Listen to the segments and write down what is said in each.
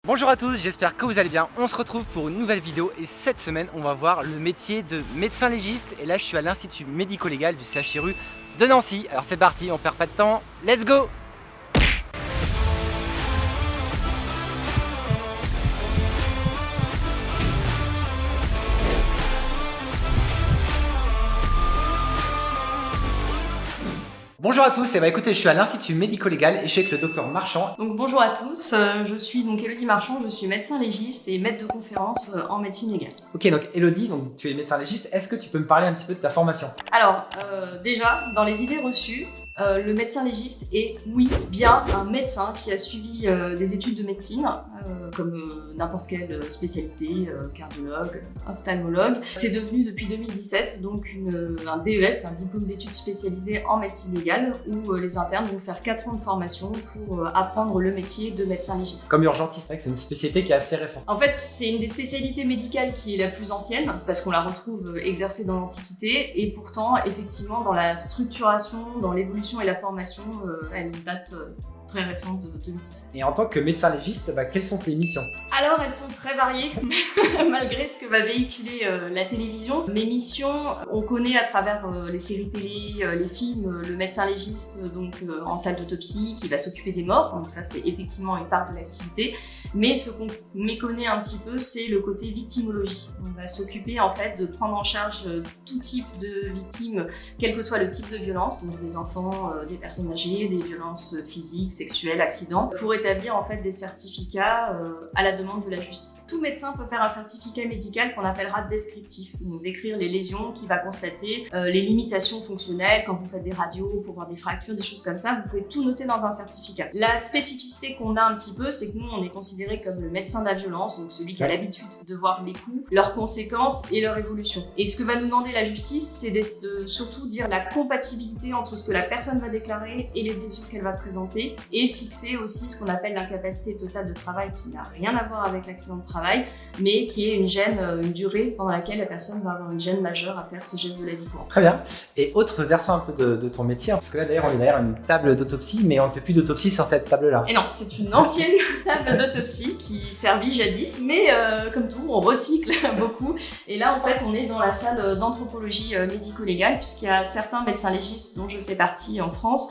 Bonjour à tous, j'espère que vous allez bien. On se retrouve pour une nouvelle vidéo et cette semaine on va voir le métier de médecin légiste. Et là je suis à l'Institut médico-légal du CHRU de Nancy. Alors c'est parti, on perd pas de temps, let's go! Bonjour à tous, et écoutez, je suis à l'Institut médico-légal et je suis avec le docteur Marchand. Donc bonjour à tous, je suis donc Élodie Marchand, je suis médecin légiste et maître de conférence en médecine légale. Ok, donc Élodie, donc tu es médecin légiste, est-ce que tu peux me parler un petit peu de ta formation? Alors, déjà, dans les idées reçues, le médecin légiste est, oui, bien un médecin qui a suivi des études de médecine, comme n'importe quelle spécialité, cardiologue, ophtalmologue. C'est devenu depuis 2017 donc un DES, un diplôme d'études spécialisées en médecine légale, où les internes vont faire 4 ans de formation pour apprendre le métier de médecin légiste. Comme urgentiste, c'est vrai que c'est une spécialité qui est assez récente. En fait, c'est une des spécialités médicales qui est la plus ancienne, parce qu'on la retrouve exercée dans l'Antiquité, et pourtant, effectivement, dans la structuration, dans l'évolution et la formation, elle date très récente de 2017. Et en tant que médecin légiste, quelles sont tes missions? Alors, elles sont très variées, malgré ce que va véhiculer la télévision. Mes missions, on connaît à travers les séries télé, les films, le médecin légiste donc en salle d'autopsie qui va s'occuper des morts. Donc ça, c'est effectivement une part de l'activité. Mais ce qu'on méconnaît un petit peu, c'est le côté victimologie. On va s'occuper en fait de prendre en charge tout type de victimes, quel que soit le type de violence, donc des enfants, des personnes âgées, des violences physiques, sexuels, accidents, pour établir en fait des certificats à la demande de la justice. Tout médecin peut faire un certificat médical qu'on appellera descriptif, donc décrire les lésions qu'il va constater, les limitations fonctionnelles, quand vous faites des radios pour voir des fractures, des choses comme ça, vous pouvez tout noter dans un certificat. La spécificité qu'on a un petit peu, c'est que nous, on est considéré comme le médecin de la violence, donc celui qui a l'habitude de voir les coups, leurs conséquences et leur évolution. Et ce que va nous demander la justice, c'est de surtout dire la compatibilité entre ce que la personne va déclarer et les blessures qu'elle va présenter, et fixer aussi ce qu'on appelle l'incapacité totale de travail, qui n'a rien à voir avec l'accident de travail, mais qui est une gêne, une durée pendant laquelle la personne va avoir une gêne majeure à faire ses gestes de la vie courante. Très bien. Et autre versant un peu de ton métier, parce que là d'ailleurs on est derrière une table d'autopsie, mais on ne fait plus d'autopsie sur cette table-là. Et non, c'est une ancienne table d'autopsie qui servit jadis, mais comme tout, on recycle beaucoup. Et là, en fait, on est dans la salle d'anthropologie médico-légale, puisqu'il y a certains médecins légistes, dont je fais partie en France,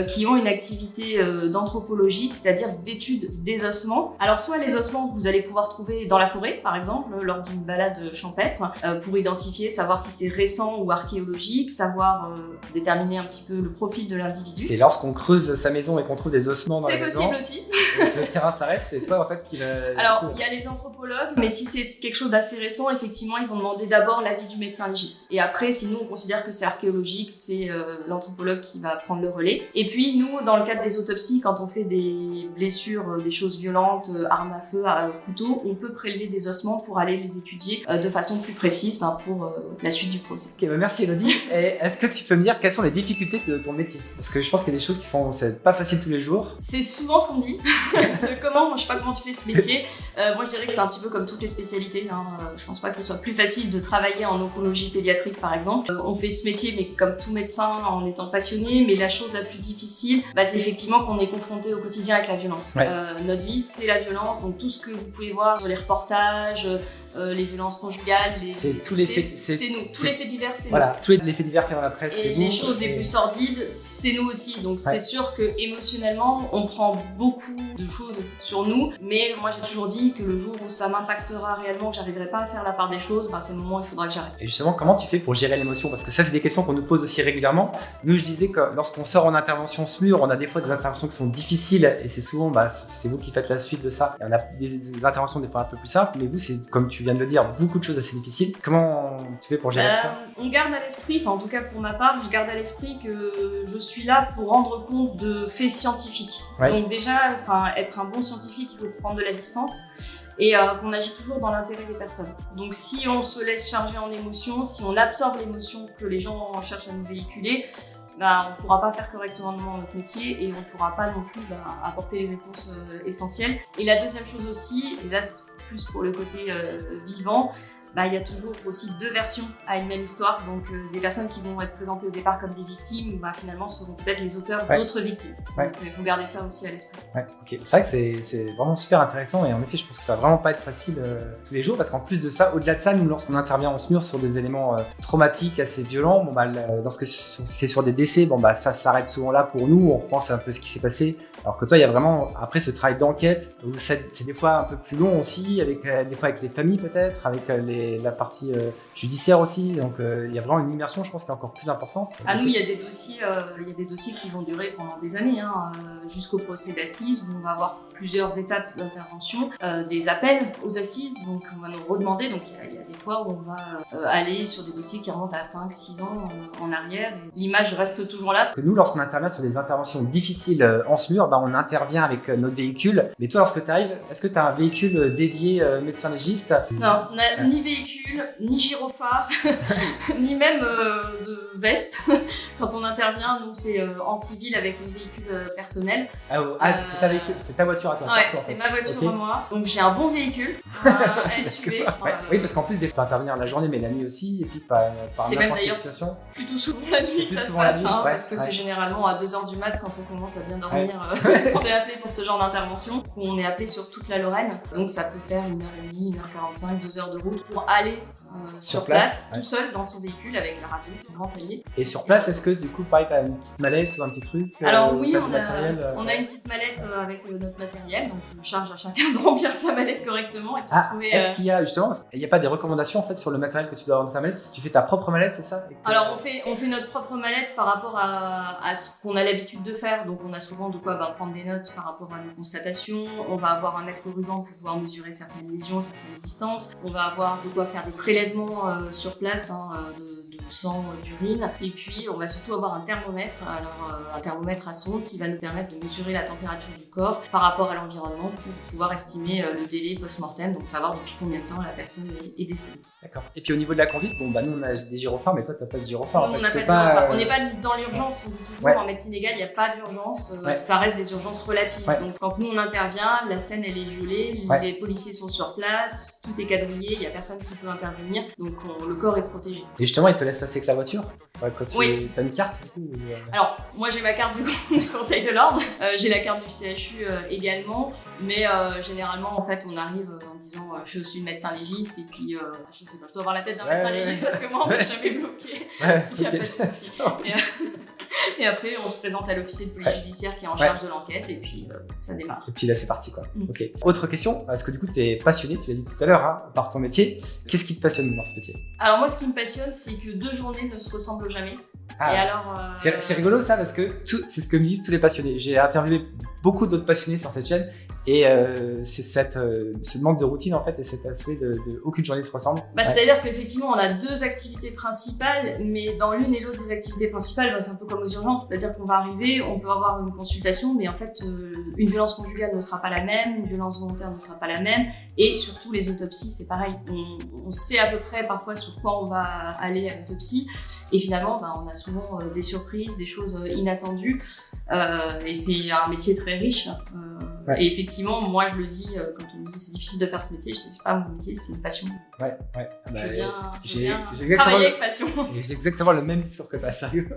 qui ont une activité d'anthropologie, c'est-à-dire d'étude des ossements. Alors soit les ossements que vous allez pouvoir trouver dans la forêt, par exemple, lors d'une balade champêtre, pour identifier, savoir si c'est récent ou archéologique, savoir déterminer un petit peu le profil de l'individu. C'est lorsqu'on creuse sa maison et qu'on trouve des ossements dans la maison. C'est possible aussi. Le terrain s'arrête, c'est toi en fait qui va... Alors, il y a les anthropologues, mais si c'est quelque chose d'assez récent, effectivement, ils vont demander d'abord l'avis du médecin légiste. Et après, si nous, on considère que c'est archéologique, c'est l'anthropologue qui va prendre le relais. Et puis, nous, dans le cadre des autopsies, quand on fait des blessures, des choses violentes, armes à feu, couteau, on peut prélever des ossements pour aller les étudier de façon plus précise pour la suite du procès. Ok, merci Élodie. Et est-ce que tu peux me dire quelles sont les difficultés de ton métier? Parce que je pense qu'il y a des choses qui sont pas faciles tous les jours. C'est souvent ce qu'on dit. Je sais pas comment tu fais ce métier. Moi, je dirais que c'est un petit peu comme toutes les spécialités. Je pense pas que ce soit plus facile de travailler en oncologie pédiatrique, par exemple. On fait ce métier, mais comme tout médecin, en étant passionné. Mais la chose la plus difficile, c'est effectivement qu'on est confronté au quotidien avec la violence. Ouais. Notre vie, c'est la violence. Donc tout ce que vous pouvez voir sur les reportages, les violences conjugales, c'est nous. Tous les faits divers, c'est nous. Voilà, tous les faits divers qu'il y a dans la presse, c'est Et nous. les choses les plus sordides, c'est nous aussi. Donc c'est sûr que émotionnellement, on prend beaucoup de choses sur nous. Mais moi, j'ai toujours dit que le jour où ça m'impactera réellement, que j'arriverai pas à faire la part des choses, c'est le moment où il faudra que j'arrête. Et justement, comment tu fais pour gérer l'émotion? Parce que ça, c'est des questions qu'on nous pose aussi régulièrement. Nous, je disais que lorsqu'on sort en intervention SMUR, on a des fois des interventions qui sont difficiles et c'est souvent, c'est vous qui faites la suite de ça. Et on a des interventions des fois un peu plus simples, mais vous, c'est comme tu viens de le dire, beaucoup de choses assez difficiles. Comment tu fais pour gérer ça? On garde à l'esprit, en tout cas pour ma part, je garde à l'esprit que je suis là pour rendre compte de faits scientifiques. Ouais. Donc déjà, être un bon scientifique, il faut prendre de la distance. Et qu'on agit toujours dans l'intérêt des personnes. Donc si on se laisse charger en émotion, si on absorbe l'émotion que les gens cherchent à nous véhiculer, on ne pourra pas faire correctement notre métier et on ne pourra pas non plus apporter les réponses essentielles. Et la deuxième chose aussi, et là c'est plus pour le côté vivant, il y a toujours aussi deux versions à une même histoire. Donc des personnes qui vont être présentées au départ comme des victimes, finalement seront peut-être les auteurs d'autres victimes. Donc il faut garder ça aussi à l'esprit. Ouais, ok. C'est vrai que c'est vraiment super intéressant, et en effet je pense que ça va vraiment pas être facile tous les jours, parce qu'en plus de ça, au-delà de ça, nous lorsqu'on intervient en SMUR sur des éléments traumatiques assez violents, lorsque c'est sur des décès, ça s'arrête souvent là pour nous, on repense un peu ce qui s'est passé, alors que toi il y a vraiment après ce travail d'enquête où c'est des fois un peu plus long aussi, avec des fois avec les familles peut-être, avec la partie judiciaire aussi, donc il y a vraiment une immersion, je pense, qui est encore plus importante. À nous, il y a des dossiers qui vont durer pendant des années, jusqu'au procès d'assises, où on va avoir plusieurs étapes d'intervention, des appels aux assises, donc on va nous redemander, donc il y a des fois où on va aller sur des dossiers qui remontent à 5-6 ans en arrière, et l'image reste toujours là. Nous, lorsqu'on intervient sur des interventions difficiles en SMUR, on intervient avec notre véhicule, mais toi lorsque tu arrives, est-ce que tu as un véhicule dédié médecin légiste? Non, on n'a ni véhicule, ni gyrophare, ni même de veste. Quand on intervient, nous c'est en civil avec un véhicule personnel. C'est ta véhicule, c'est ta voiture à toi. Ouais, c'est ma voiture à moi. Donc j'ai un bon véhicule, un SUV. Oui, parce qu'en plus, des fois, tu peux intervenir la journée, mais la nuit aussi, et puis par c'est même d'ailleurs plutôt souvent la nuit que ça se passe, parce que c'est généralement à 2h du mat quand on commence à bien dormir. On est appelé pour ce genre d'intervention. On est appelé sur toute la Lorraine, donc ça peut faire 1h30, 1h45, 2h de route pour aller sur place, tout seul dans son véhicule avec la radio, un grand palier. Et sur place, est-ce que du coup, pareil, t'as une petite mallette ou un petit truc? Alors oui, on a une petite mallette avec notre matériel, donc on charge à chacun de remplir sa mallette correctement et de se trouver. Est-ce qu'il y a justement, il n'y a pas des recommandations en fait sur le matériel que tu dois avoir dans ta mallette? Tu fais ta propre mallette, c'est ça? Alors on fait notre propre mallette par rapport à ce qu'on a l'habitude de faire, donc on a souvent de quoi prendre des notes par rapport à nos constatations. On va avoir un mètre ruban pour pouvoir mesurer certaines lésions, certaines distances. On va avoir de quoi faire des prélèvements sur place, de sang, d'urine, et puis on va surtout avoir un thermomètre, un thermomètre à sonde qui va nous permettre de mesurer la température du corps par rapport à l'environnement pour pouvoir estimer le délai post-mortem, donc savoir depuis combien de temps la personne est décédée. D'accord. Et puis au niveau de la conduite, nous on a des gyrophares, mais toi t'as pas de gyrophare. Non, on n'a pas de gyrophare. On n'est pas dans l'urgence, on dit toujours en médecine légale, il n'y a pas d'urgence, ça reste des urgences relatives. Donc quand nous on intervient, la scène elle est violée, les policiers sont sur place, tout est quadrillé, il n'y a personne qui peut intervenir, donc le corps est protégé. Et justement, ils te laissent passer avec la voiture quand tu as une carte du coup, Alors, moi j'ai ma carte du Conseil de l'Ordre, j'ai la carte du CHU également, mais généralement en fait on arrive en disant je suis médecin légiste, et puis je sais pas, je dois avoir la tête d'un médecin légiste parce que moi on m'a jamais bloqué, il n'y a pas de souci. Et après on se présente à l'officier de police judiciaire qui est en charge de l'enquête, et puis ça démarre. Et puis là c'est parti quoi. Ok. Autre question, parce que du coup tu es passionné, tu l'as dit tout à l'heure, par ton métier. Qu'est-ce qui te passionne dans ce métier? Alors moi ce qui me passionne c'est que 2 journées ne se ressemblent jamais. Et alors, c'est rigolo ça, parce que c'est ce que me disent tous les passionnés. J'ai interviewé beaucoup d'autres passionnés sur cette chaîne, et c'est ce manque de routine en fait, et cet aspect de aucune journée se ressemble. C'est-à-dire qu'effectivement on a 2 activités principales, mais dans l'une et l'autre des activités principales, c'est un peu comme aux urgences, c'est-à-dire qu'on va arriver, on peut avoir une consultation, mais en fait une violence conjugale ne sera pas la même, une violence volontaire ne sera pas la même, et surtout les autopsies c'est pareil, on sait à peu près parfois sur quoi on va aller à l'autopsie, et finalement on a souvent des surprises, des choses inattendues, et c'est un métier très riche. Et effectivement, moi je le dis quand on me dit que c'est difficile de faire ce métier, je dis pas mon métier, c'est une passion. Je viens travailler avec passion. J'ai exactement le même discours que toi, sérieux.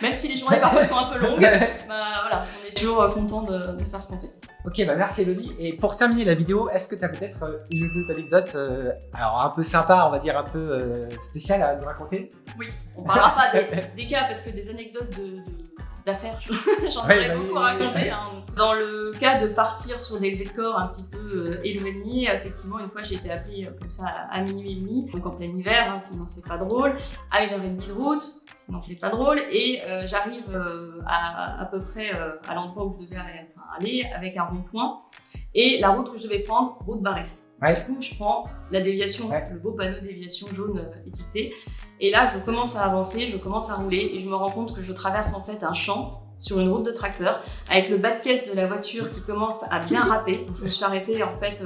Même si les journées parfois sont un peu longues, voilà, on est toujours content de faire ce qu'on fait. Ok, merci Elodie. Et pour terminer la vidéo, est-ce que tu as peut-être une ou 2 anecdotes, alors un peu sympa, on va dire un peu spéciales à nous raconter? Oui, on parlera pas des cas, parce que des anecdotes d'affaires, j'en aurais beaucoup à raconter. Dans le cas de partir sur des levées de corps un petit peu éloignés, effectivement, une fois j'ai été appelée comme ça à minuit et demi, donc en plein hiver, sinon c'est pas drôle, à 1h30 de route, sinon c'est pas drôle, et j'arrive à peu près à l'endroit où je devais aller avec un rond-point, et la route que je devais prendre, route barrée. Du coup, je prends la déviation, le beau panneau déviation jaune étiqueté, et là je commence à avancer, je commence à rouler, et je me rends compte que je traverse en fait un champ sur une route de tracteur avec le bas de caisse de la voiture qui commence à bien râper. Donc, je me suis arrêtée en fait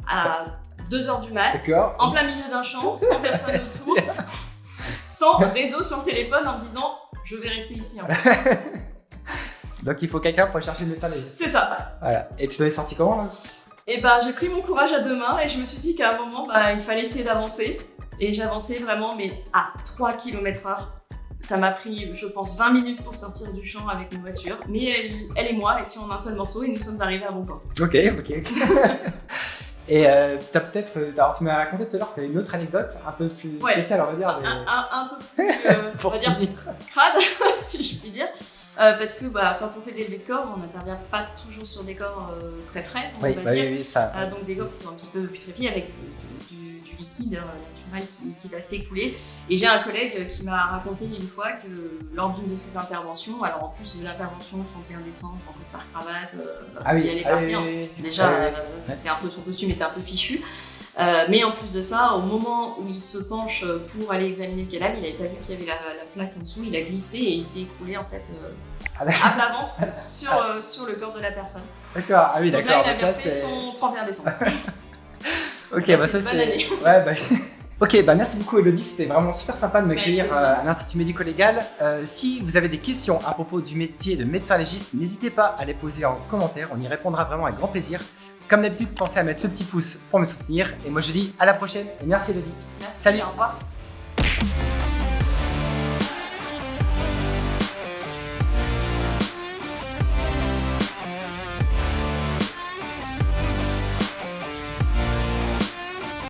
à 2h du mat, en plein milieu d'un champ, sans personne autour, sans réseau sur le téléphone, en me disant je vais rester ici. En fait. Donc il faut quelqu'un pour chercher le médecin légiste. C'est ça. Voilà. Et tu t'en es sorti comment là? Et j'ai pris mon courage à 2 mains et je me suis dit qu'à un moment, il fallait essayer d'avancer. Et j'avançais vraiment, mais à 3 km/h. Ça m'a pris, je pense, 20 minutes pour sortir du champ avec ma voiture. Mais elle et moi étions en un seul morceau et nous sommes arrivés à bon port. Ok. Et alors tu m'as raconté tout à l'heure que tu avais une autre anecdote un peu plus spéciale, on va dire. Un peu plus, on va dire, crade, si je puis dire. Parce que quand on fait des levées de corps, on n'intervient pas toujours sur des corps très frais, on va dire. Oui, ça. Donc des corps qui sont un petit peu putréfiés avec du liquide naturel qui va s'écouler. Et j'ai un collègue qui m'a raconté une fois que lors d'une de ses interventions, alors en plus de l'intervention 31 décembre en costard cravate, il allait partir. Déjà, c'était un peu, son costume était un peu fichu. Mais en plus de ça, au moment où il se penche pour aller examiner le cadavre, il n'avait pas vu qu'il y avait la plaque en dessous, il a glissé et il s'est écoulé en fait à plat ventre sur le corps de la personne. D'accord, ah oui, donc d'accord. là, il avait fait son 31 décembre. Ok, ça c'est une bonne année. Ok, merci beaucoup Elodie, c'était vraiment super sympa de m'accueillir à l'Institut médico-légal. Si vous avez des questions à propos du métier de médecin légiste, n'hésitez pas à les poser en commentaire, on y répondra vraiment avec grand plaisir. Comme d'habitude, pensez à mettre le petit pouce pour me soutenir. Et moi je dis à la prochaine et merci Elodie. Merci, salut. Au revoir.